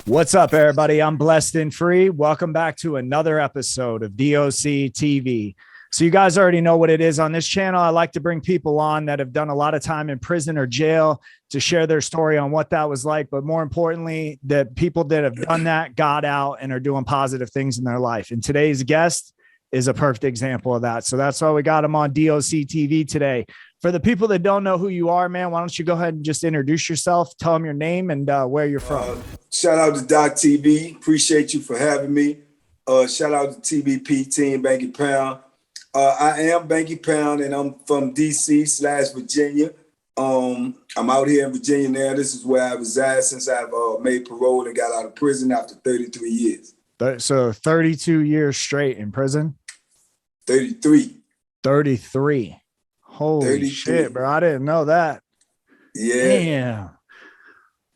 What's up, everybody? I'm Blessed and Free. Welcome back to another episode of DOC TV. So you guys already know what it is on this channel. I like to bring people on that have done a lot of time in prison or jail to share their story on what that was like. But more importantly, that people that have done that, got out, and are doing positive things in their life. And today's guest is a perfect example of that. So that's why we got him on DOC TV today. For the people that don't know who you are, man, why don't you go ahead and just introduce yourself, tell them your name and where you're from. Shout out to Doc TV. Appreciate you for having me. Shout out to TBP Team Banky Pound. I am Banky Pound, and I'm from DC/Virginia. I'm out here in Virginia now. This is where I reside since I've made parole and got out of prison after 33 years. So 32 years straight in prison? 33. 33. Holy 33. Shit, bro. I didn't know that. Yeah. Damn.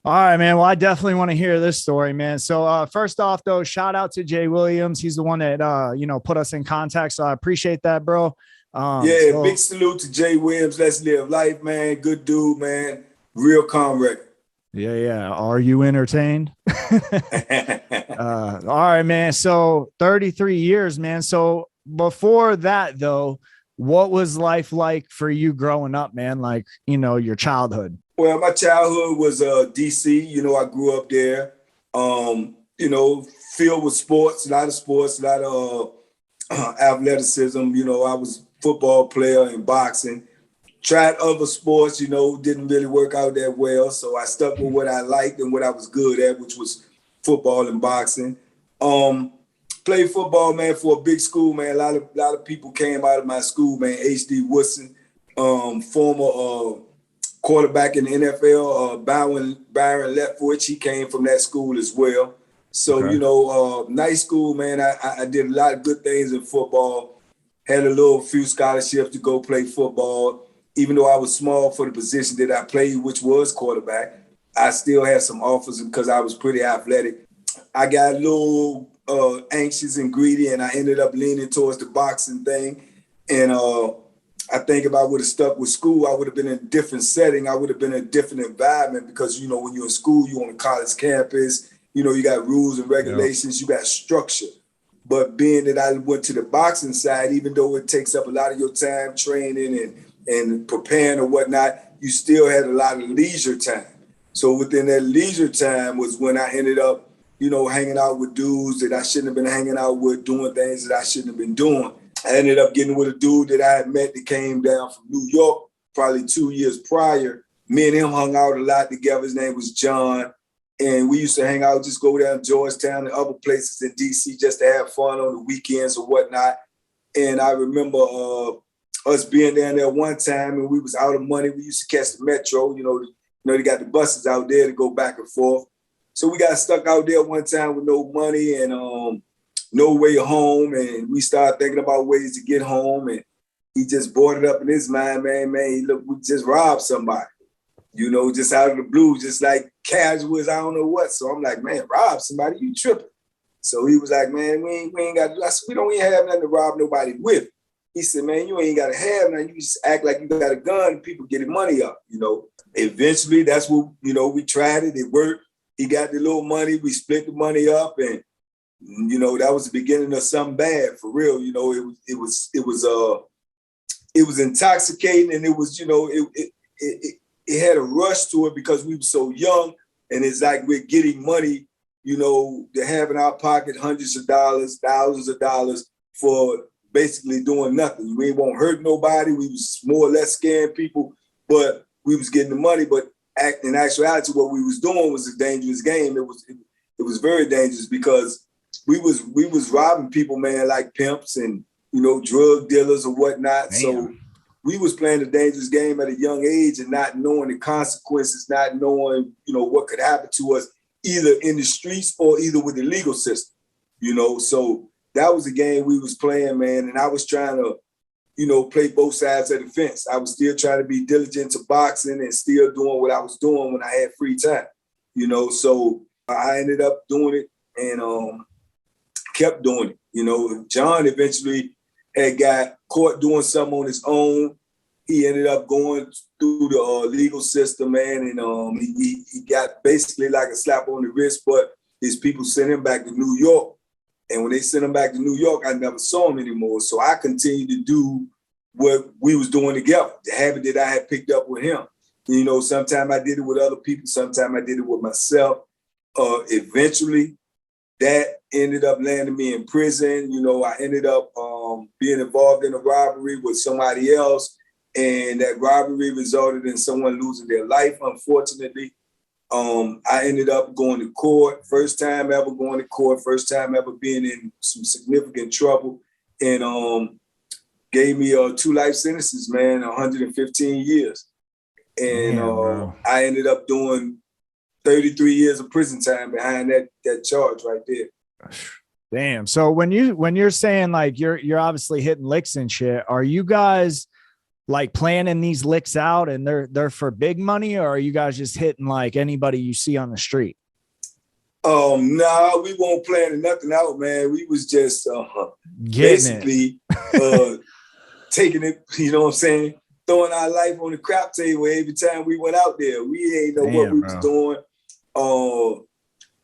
All right, man. Well, I definitely want to hear this story, man. So first off, though, shout out to Jay Williams. He's the one that, put us in contact. So I appreciate that, bro. Big salute to Jay Williams. Let's live life, man. Good dude, man. Real comrade. Yeah. Are you entertained? All right, man. So 33 years, man. So before that, though, what was life like for you growing up, man? Like, your childhood. Well, my childhood was DC. I grew up there. Filled with sports, a lot of athleticism. I was a football player and boxing. Tried other sports, didn't really work out that well. So I stuck with what I liked and what I was good at, which was football and boxing. Played football, man, for a big school, man. A lot of people came out of my school, man. H.D. Woodson, former quarterback in the NFL, Byron Leftwich, he came from that school as well. So, okay. Nice school, man. I did a lot of good things in football. Had a few scholarships to go play football. Even though I was small for the position that I played, which was quarterback, I still had some offers because I was pretty athletic. I got a little anxious and greedy, and I ended up leaning towards the boxing thing. And I think if I would have stuck with school, I would have been in a different setting. I would have been in a different environment because, when you're in school, you're on a college campus, you got rules and regulations, You got structure. But being that I went to the boxing side, even though it takes up a lot of your time training and preparing or whatnot, you still had a lot of leisure time. So within that leisure time was when I ended up, hanging out with dudes that I shouldn't have been hanging out with, doing things that I shouldn't have been doing. I ended up getting with a dude that I had met that came down from New York probably 2 years prior. Me and him hung out a lot together. His name was John. And we used to hang out, just go down to Georgetown and other places in D.C. just to have fun on the weekends or whatnot. And I remember us being down there one time and we was out of money. We used to catch the Metro. They got the buses out there to go back and forth. So we got stuck out there one time with no money and no way home. And we started thinking about ways to get home. And he just brought it up in his mind, man, look, we just robbed somebody. Just out of the blue, just like casual as I don't know what. So I'm like, man, rob somebody, you tripping. So he was like, man, we ain't got to do. I said, we don't even have nothing to rob nobody with. He said, man, you ain't got to have nothing. You just act like you got a gun and people getting money up, Eventually, that's what, we tried it. It worked. He got the little money. We split the money up. And, that was the beginning of something bad for real. It was intoxicating and it was, it had a rush to it because we were so young, and it's like we're getting money, to have in our pocket hundreds of dollars, thousands of dollars for basically doing nothing. We won't hurt nobody. We was more or less scaring people, but we was getting the money. But in actuality, what we was doing was a dangerous game. It was very dangerous because we was robbing people, man, like pimps and drug dealers or whatnot. Damn. So we was playing a dangerous game at a young age and not knowing the consequences, not knowing, what could happen to us either in the streets or either with the legal system, So that was the game we was playing, man. And I was trying to, play both sides of the fence. I was still trying to be diligent to boxing and still doing what I was doing when I had free time, So I ended up doing it and kept doing it. John eventually had got caught doing something on his own. He ended up going through the legal system, man, and he got basically like a slap on the wrist. But his people sent him back to New York. And when they sent him back to New York, I never saw him anymore. So I continued to do what we was doing together, the habit that I had picked up with him. You know, sometimes I did it with other people. Sometimes I did it with myself. Eventually, that ended up landing me in prison. You know, I ended up being involved in a robbery with somebody else. And that robbery resulted in someone losing their life, unfortunately. I ended up going to court, first time ever going to court, first time ever being in some significant trouble, and gave me 2 life sentences, man, 115 years. And I ended up doing 33 years of prison time behind that charge right there. Damn. So when you're saying like you're obviously hitting licks and shit, are you guys like planning these licks out and they're for big money, or are you guys just hitting like anybody you see on the street? No, we won't plan nothing out, man. We was just basically taking it, you know what I'm saying, throwing our life on the crap table every time we went out there. We ain't know what we was doing.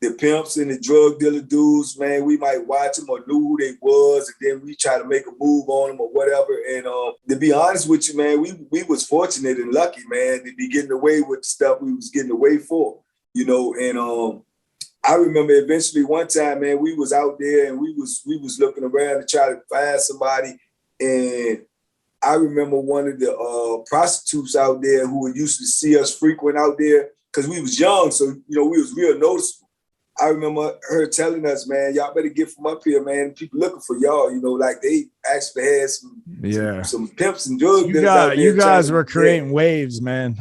The pimps and the drug dealer dudes, man, we might watch them or knew who they was, and then we try to make a move on them or whatever. And to be honest with you, man, we was fortunate and lucky, man, to be getting away with the stuff we was getting away for, you know. And I remember eventually one time, man, we was out there and we was looking around to try to find somebody. And I remember one of the prostitutes out there who used to see us frequent out there, because we was young, so, you know, we was real noticeable. I remember her telling us, man, y'all better get from up here, man. People looking for y'all, you know, like they actually had some pimps and drug dealers out there. You guys were creating waves, man.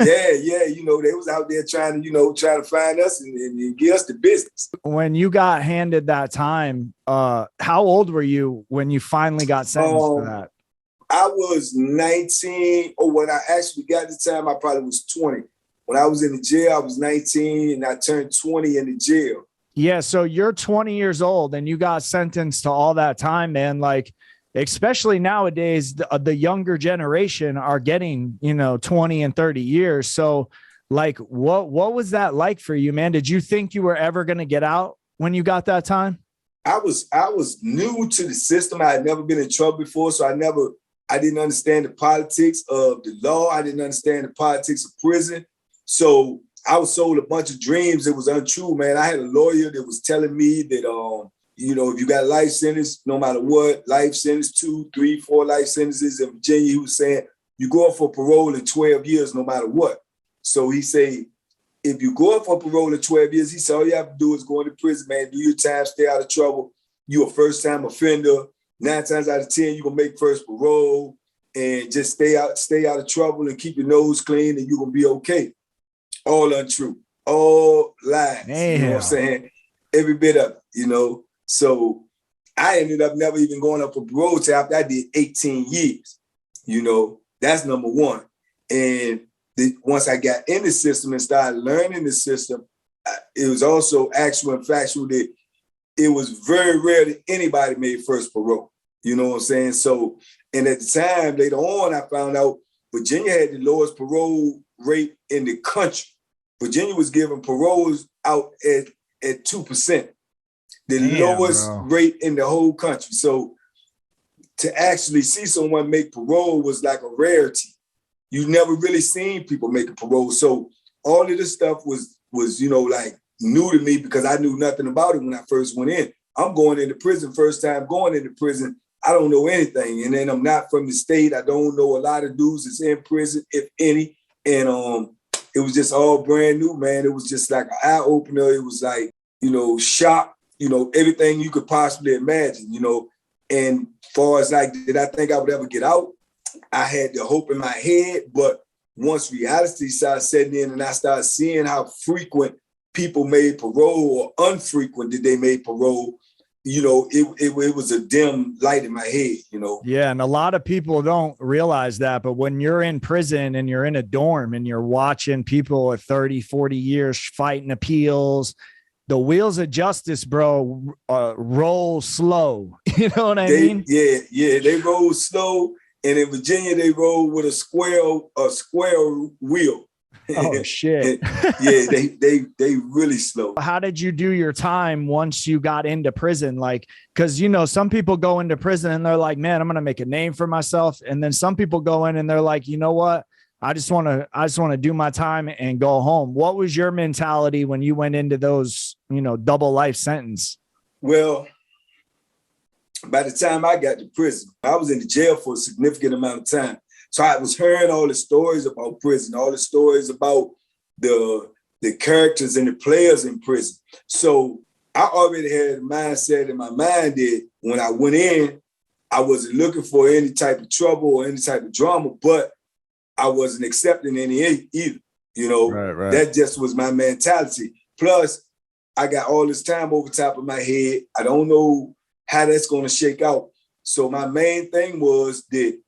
yeah, you know, they was out there trying to find us and get us the business. When you got handed that time, how old were you when you finally got sentenced to that? I was 19, or when I actually got the time, I probably was 20. When I was in the jail, I was 19 and I turned 20 in the jail. Yeah. So you're 20 years old and you got sentenced to all that time, man. Like, especially nowadays, the younger generation are getting, 20 and 30 years. So like, what was that like for you, man? Did you think you were ever going to get out when you got that time? I was new to the system. I had never been in trouble before. So I didn't understand the politics of the law. I didn't understand the politics of prison. So I was sold a bunch of dreams that was untrue, man. I had a lawyer that was telling me that, if you got a life sentence, no matter what, life sentence, 2, 3, 4 life sentences in Virginia, he was saying, you go up for parole in 12 years, no matter what. So he said, if you go up for parole in 12 years, he said, all you have to do is go into prison, man, do your time, stay out of trouble. You're a first-time offender. 9 times out of 10, you're going to make first parole, and just stay out of trouble and keep your nose clean, and you're going to be okay. All untrue, all lies. Damn. You know what I'm saying? Every bit of it, you know. So I ended up never even going up for parole till after I did 18 years. You know, that's number one. And once I got in the system and started learning the system, it was also actual and factual that it was very rare that anybody made first parole. You know what I'm saying? So, and at the time, later on, I found out Virginia had the lowest parole rate in the country. Virginia was giving paroles out at 2%, the lowest rate in the whole country. So to actually see someone make parole was like a rarity. You never really seen people make a parole. So all of this stuff was like new to me because I knew nothing about it when I first went in. I'm going into prison, first time going into prison. I don't know anything. And then I'm not from the state. I don't know a lot of dudes that's in prison, if any. And it was just all brand new, man. It was just like an eye opener. It was like, shock, everything you could possibly imagine, And far as like, did I think I would ever get out? I had the hope in my head, but once reality started setting in and I started seeing how frequent people made parole or unfrequent did they make parole, it was a dim light in my head, Yeah. And a lot of people don't realize that, but when you're in prison and you're in a dorm and you're watching people at 30, 40 years fighting appeals, the wheels of justice, bro, roll slow. You know what I mean? Yeah. They roll slow. And in Virginia, they roll with a square wheel. Oh shit. Yeah, they really slow. How did you do your time once you got into prison? Like, because you know, some people go into prison and they're like, man, I'm gonna make a name for myself. And then some people go in and they're like, you know what? I just want to do my time and go home. What was your mentality when you went into those, you know, double life sentence? Well, by the time I got to prison, I was in the jail for a significant amount of time. So I was hearing all the stories about prison, all the stories about the characters and the players in prison. So I already had a mindset in my mind that when I went in, I wasn't looking for any type of trouble or any type of drama, but I wasn't accepting any either. You know, right. That just was my mentality. Plus, I got all this time over top of my head. I don't know how that's going to shake out. So my main thing was that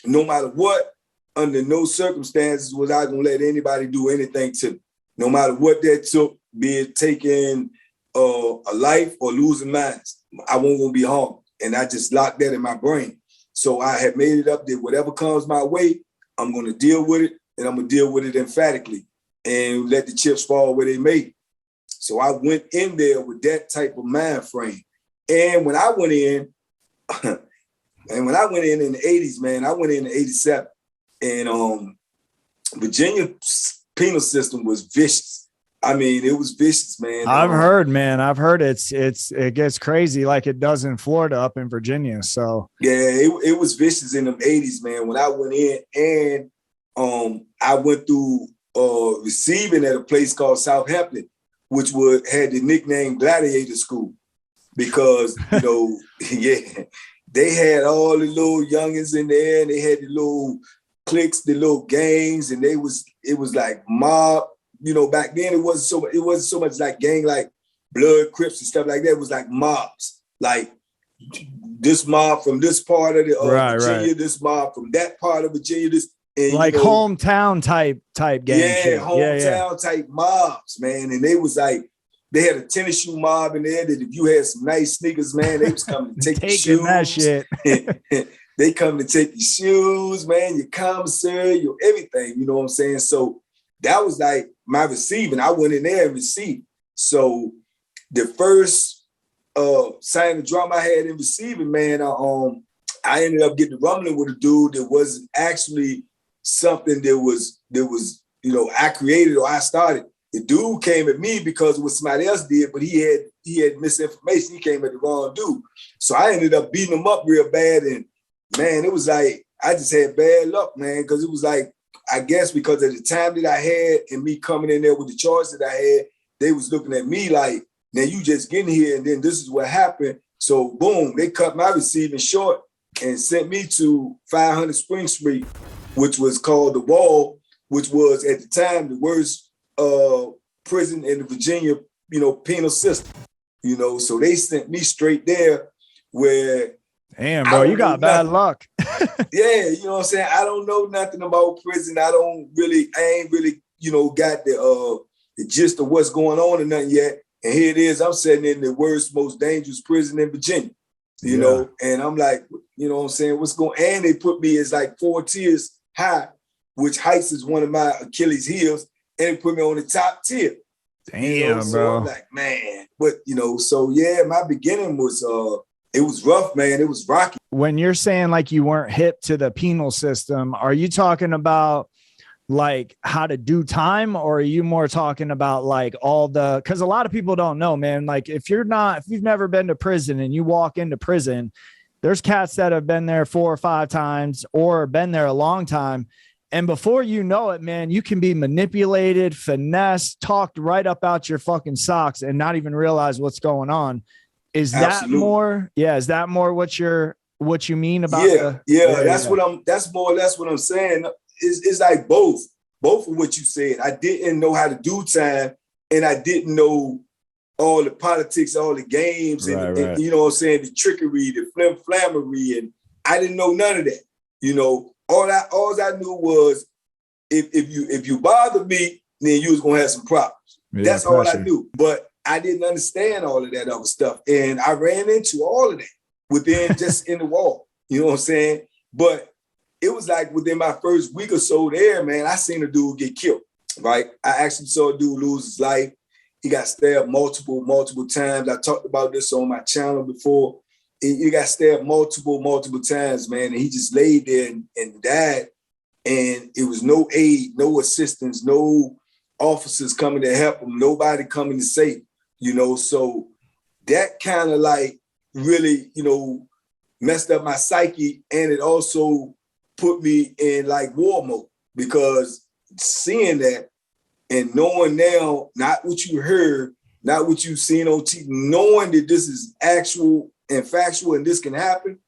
no matter what, under no circumstances was I going to let anybody do anything to me. No matter what that took, be it taking a life or losing minds, I wasn't going to be harmed. And I just locked that in my brain. So I had made it up that whatever comes my way, I'm going to deal with it, and I'm going to deal with it emphatically and let the chips fall where they may. So I went in there with that type of mind frame. And when I went in, in the 80s, man, I went in 87. And Virginia's penal system was vicious. I mean, it was vicious, man. I've heard it gets crazy like it does in Florida up in Virginia. So yeah, it was vicious in the 80s, man. When I went in, and I went through receiving at a place called Southampton, which had the nickname Gladiator School, because yeah, they had all the little youngins in there, and they had the little cliques, the little gangs, and it was like mob. Back then it wasn't so much like gang, like blood, Crips and stuff like that. It was like mobs, like this mob from this part of the Virginia, right. This mob from that part of Virginia, and, like hometown type gang. Yeah, hometown type mobs, man. And they was like, they had a tennis shoe mob in there that if you had some nice sneakers, man, they was coming to take your shoes. That shit. They come to take your shoes, man, your commissary, your everything. You know what I'm saying? So that was like my receiving. I went in there and received. So the first sign of drama I had in receiving, man, I ended up getting rumbling with a dude that wasn't actually something that was I created or I started. The dude came at me because of what somebody else did, but he had misinformation. He came at the wrong dude. So I ended up beating him up real bad. And man, it was like, I just had bad luck, man, because it was like, I guess because of the time that I had and me coming in there with the choice that I had, they was looking at me like, now you just getting here and then this is what happened. So boom, they cut my receiving short and sent me to 500 Spring Street, which was called the Wall, which was at the time the worst prison in the Virginia, penal system. So they sent me straight there where. Damn, bro, you got bad luck. Yeah, you know what I'm saying? I don't know nothing about prison. I ain't really, got the gist of what's going on or nothing yet. And here it is, I'm sitting in the worst, most dangerous prison in Virginia, you know? And I'm like, you know what I'm saying? What's going on? And they put me as like 4 tiers high, which heights is one of my Achilles heels, and they put me on the top tier. Damn, so bro. I'm like, man, but, so yeah, my beginning was, it was rough, man. It was rocky. When you're saying like you weren't hip to the penal system, are you talking about like how to do time, or are you more talking about like because a lot of people don't know, man, like if you've never been to prison and you walk into prison, there's cats that have been there 4 or 5 times or been there a long time. And before you know it, man, you can be manipulated, finessed, talked right up out your fucking socks and not even realize what's going on. Is Absolutely. that more? Yeah. Is that more what you mean about? That's more or less what I'm saying. It's like both of what you said. I didn't know how to do time, and I didn't know all the politics, all the games, and you know what I'm saying, the trickery, the flammery, and I didn't know none of that. All I knew was if you bothered me, then you was gonna have some problems. Yeah, that's all I knew. But I didn't understand all of that other stuff. And I ran into all of that within just in the wall. You know what I'm saying? But it was like within my first week or so there, man, I seen a dude get killed. right? I actually saw a dude lose his life. He got stabbed multiple times. I talked about this on my channel before. He got stabbed multiple times, man. And he just laid there and died. And it was no aid, no assistance, no officers coming to help him, nobody coming to save, So that kind of like really, messed up my psyche. And it also put me in like war mode, because seeing that and knowing now, not what you heard, not what you've seen on TV, knowing that this is actual and factual and this can happen,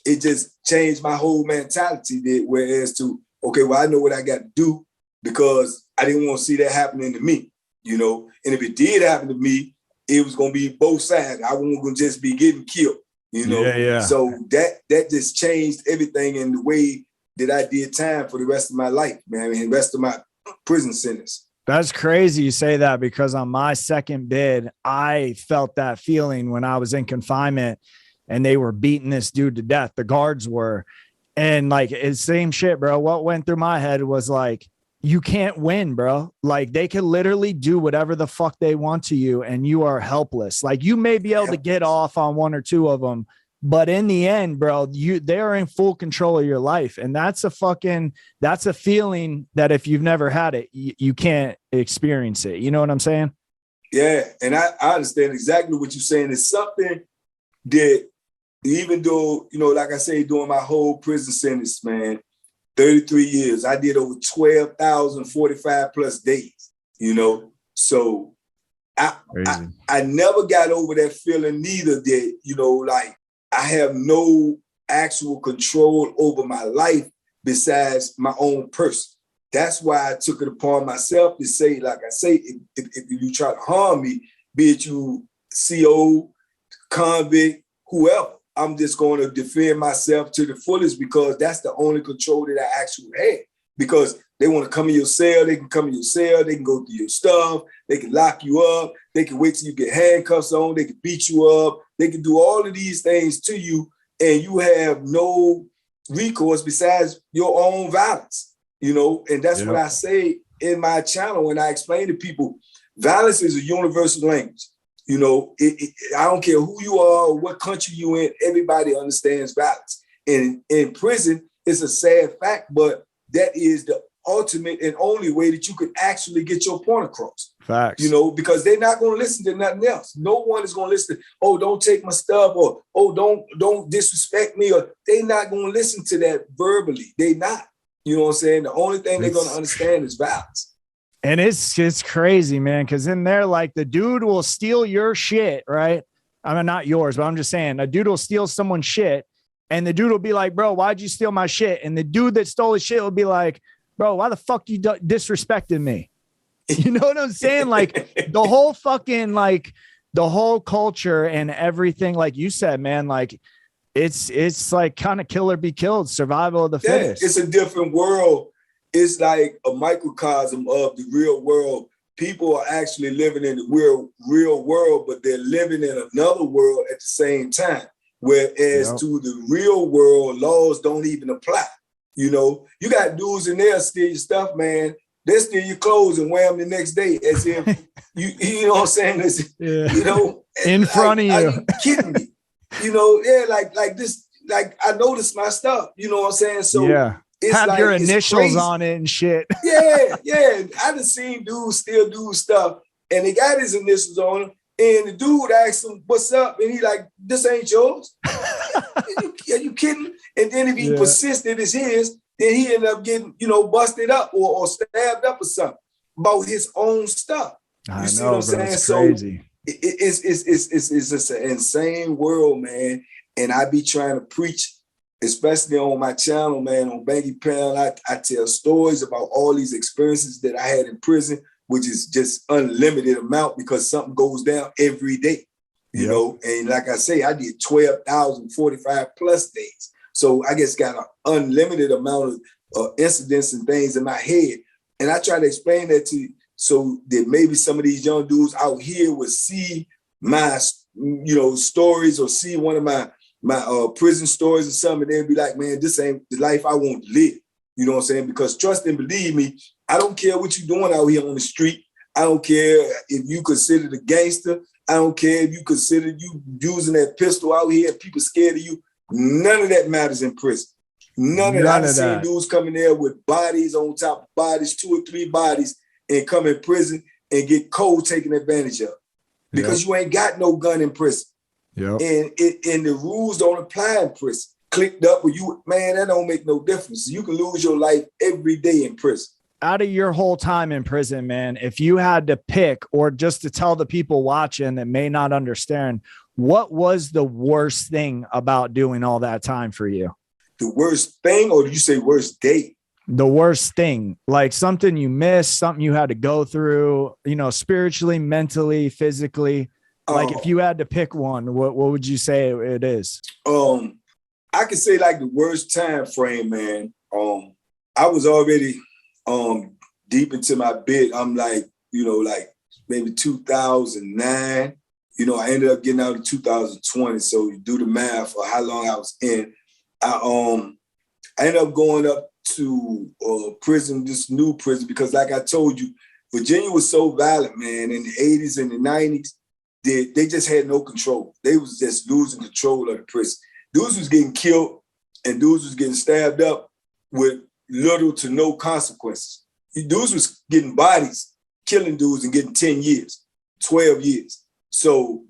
it just changed my whole mentality. Whereas okay, well, I know what I got to do, because I didn't want to see that happening to me, And if it did happen to me, it was going to be both sides. I wasn't going to just be getting killed, Yeah. So that just changed everything in the way that I did time for the rest of my life, man, and the rest of my prison sentence. That's crazy you say that, because on my second bid, I felt that feeling when I was in confinement and they were beating this dude to death. The guards were. And like, it's same shit, bro. What went through my head was like, you can't win, bro. Like, they can literally do whatever the fuck they want to you, and you are helpless. Like, you may be able to get off on one or two of them, but in the end, bro, they're in full control of your life. And that's a feeling that if you've never had it, you can't experience it. You know what I'm saying? Yeah. And I understand exactly what you're saying. It's something that, even though, like I say, during my whole prison sentence, man, 33 years, I did over 12,045 plus days, So I never got over that feeling neither that, like, I have no actual control over my life besides my own person. That's why I took it upon myself to say, like I say, if you try to harm me, be it you CO, convict, whoever, I'm just going to defend myself to the fullest, because that's the only control that I actually had. Because they want to come in your cell, they can come in your cell, they can go through your stuff, they can lock you up, they can wait till you get handcuffs on, they can beat you up, they can do all of these things to you, and you have no recourse besides your own violence, And that's what I say in my channel when I explain to people, violence is a universal language. I don't care who you are or what country you in, everybody understands violence. And in prison, it's a sad fact, but that is the ultimate and only way that you can actually get your point across. Facts. Because they're not going to listen to nothing else. No one is going to listen. Oh, don't take my stuff, or don't disrespect me, or they're not going to listen to that verbally. They not. You know what I'm saying? The only thing they're going to understand is violence. And it's crazy, man, because in there, like, the dude will steal your shit, right? I mean, not yours, but I'm just saying, a dude will steal someone's shit, and the dude will be like, bro, why'd you steal my shit? And the dude that stole his shit will be like, bro, why the fuck you disrespected me? You know what I'm saying? Like, the whole fucking, like, the whole culture and everything, like you said, man, like, it's like kind of kill or be killed, survival of the fittest. It's a different world. It's like a microcosm of the real world. People are actually living in the real world, but they're living in another world at the same time. Whereas to the real world, laws don't even apply. You got dudes in there steal your stuff, man. They steal your clothes and wear them the next day as if you know what I'm saying? In front of you. Are you kidding me? Like this, like, I noticed my stuff, you know what I'm saying? So yeah. It's have like, your initials on it and shit. Yeah. I done seen dudes steal dude stuff, and they got his initials on them, and the dude asked him, what's up? And he like, this ain't yours. Are you kidding? And then if he persisted it's his, then he ended up getting, busted up or stabbed up or something about his own stuff. I see know, what I'm saying? It's crazy. So it's just an insane world, man. And I be trying to preach, especially on my channel, man, on Banky Pound. I tell stories about all these experiences that I had in prison, which is just unlimited amount, because something goes down every day, you know? And like I say, I did 12,045 plus days. So I just got an unlimited amount of incidents and things in my head. And I try to explain that to you so that maybe some of these young dudes out here would see my, stories, or see one of my prison stories or something, and they'd be like, man, this ain't the life I want to live. You know what I'm saying? Because trust and believe me, I don't care what you're doing out here on the street. I don't care if you consider the gangster. I don't care if you consider you using that pistol out here and people scared of you. None of that matters in prison. None of that. I've seen dudes coming there with bodies on top of bodies, 2 or 3 bodies, and come in prison and get cold taken advantage of. Because you ain't got no gun in prison. And the rules don't apply in prison. Clicked up with you, man, that don't make no difference. You can lose your life every day in prison. Out of your whole time in prison, man, if you had to pick, or just to tell the people watching that may not understand, what was the worst thing about doing all that time for you? The worst thing, or did you say worst date? The worst thing, like something you missed, something you had to go through, you know, spiritually, mentally, physically. Like if you had to pick one, what would you say it is? I could say like the worst time frame, man. I was already deep into my bid. I'm like, you know, like maybe 2009. You know, I ended up getting out in 2020. So you do the math for how long I was in. I ended up going up to prison, this new prison, because like I told you, Virginia was so violent, man, in the 80s and the 90s. They just had no control. They was just losing control of the prison. Dudes was getting killed and dudes was getting stabbed up with little to no consequences. Dudes was getting bodies, killing dudes and getting 10 years, 12 years. So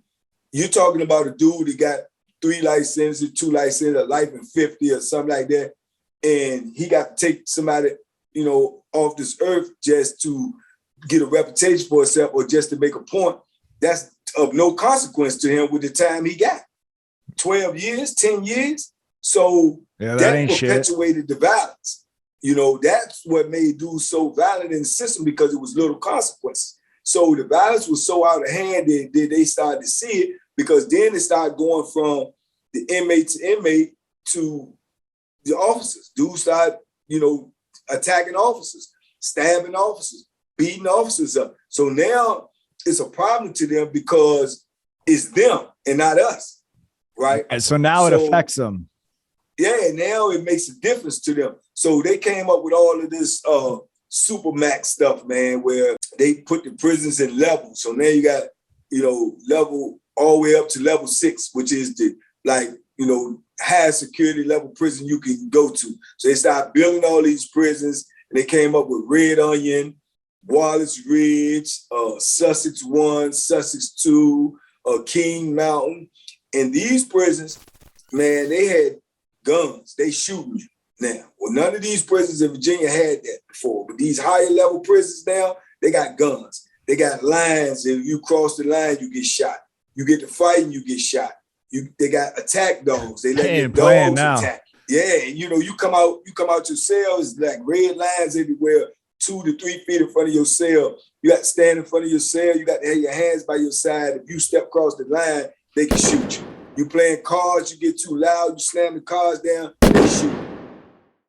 you're talking about a dude that got 3 life sentences, 2 life sentences, a life in 50 or something like that. And he got to take somebody, you know, off this earth just to get a reputation for himself or just to make a point. That's of no consequence to him with the time he got. 12 years, 10 years. So that perpetuated the violence. You know, that's what made dudes so violent in the system, because it was little consequences. So the violence was so out of hand that they started to see it, because then it started going from the inmate to the officers. Dudes started, you know, attacking officers, stabbing officers, beating officers up. So now it's a problem to them because it's them and not us, right? And so now it affects them. Yeah, now it makes a difference to them. So they came up with all of this Supermax stuff, man, where they put the prisons in levels. So now you got, you know, level all the way up to level 6, which is the, like, you know, high security level prison you can go to. So they started building all these prisons, and they came up with Red Onion, Wallace Ridge, Sussex 1, Sussex 2, King Mountain. And these prisons, man, they had guns. They shooting you now. Well, none of these prisons in Virginia had that before, but these higher level prisons now, they got guns. They got lines. If you cross the line, you get shot. You get to fighting, you get shot. They got attack dogs. They let your dogs attack. Yeah, you know, you come out your cell, it's like red lines everywhere, 2 to 3 feet in front of your cell. You got to stand in front of your cell. You got to have your hands by your side. If you step across the line, they can shoot you. You playing cards, you get too loud, you slam the cards down, they shoot.